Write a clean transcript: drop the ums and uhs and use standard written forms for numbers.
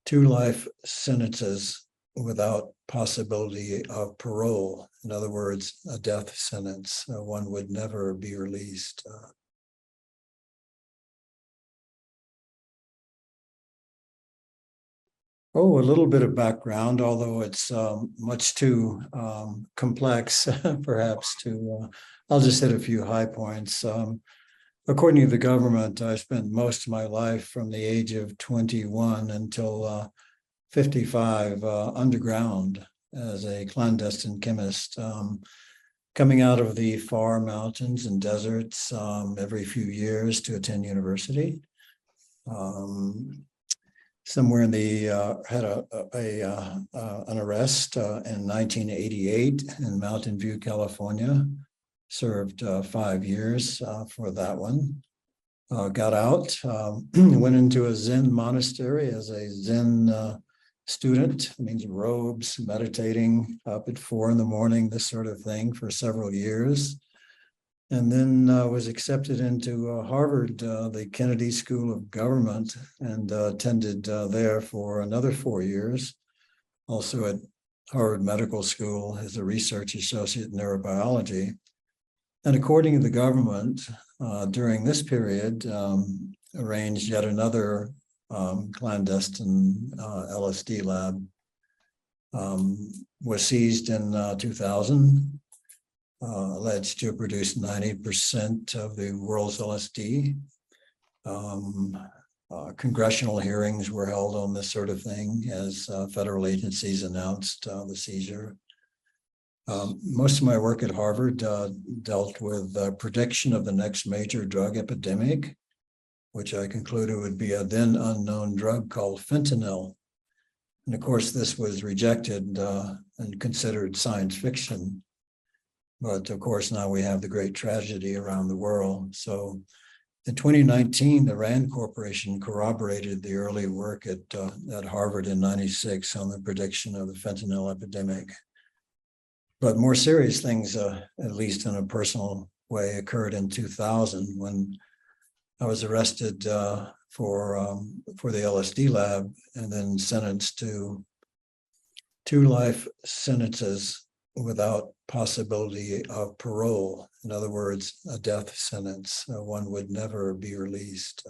2 life sentences without possibility of parole. In other words, a death sentence. One would never be released. A little bit of background, although it's much too complex, perhaps, I'll just hit a few high points. According to the government, I spent most of my life from the age of 21 until 55 underground as a clandestine chemist, coming out of the far mountains and deserts every few years to attend university. Somewhere in the had an arrest in 1988 in Mountain View, California. Served 5 years for that one. Got out, went into a Zen monastery as a Zen student. It means robes, meditating up at 4 a.m, this sort of thing, for several years. And then was accepted into Harvard, the Kennedy School of Government, and attended there for another 4 years. Also at Harvard Medical School as a research associate in neurobiology. And according to the government, during this period, arranged yet another clandestine LSD lab. Was seized in 2000. Alleged to have produced 90% of the world's LSD. Congressional hearings were held on this sort of thing as federal agencies announced the seizure. Most of my work at Harvard dealt with prediction of the next major drug epidemic, which I concluded would be a then unknown drug called fentanyl. And of course, this was rejected and considered science fiction. But of course, now we have the great tragedy around the world. So in 2019, the Rand Corporation corroborated the early work at Harvard in '96 on the prediction of the fentanyl epidemic. But more serious things, at least in a personal way, occurred in 2000 when I was arrested for the LSD lab and then sentenced to 2 life sentences without possibility of parole. In other words, a death sentence. One would never be released.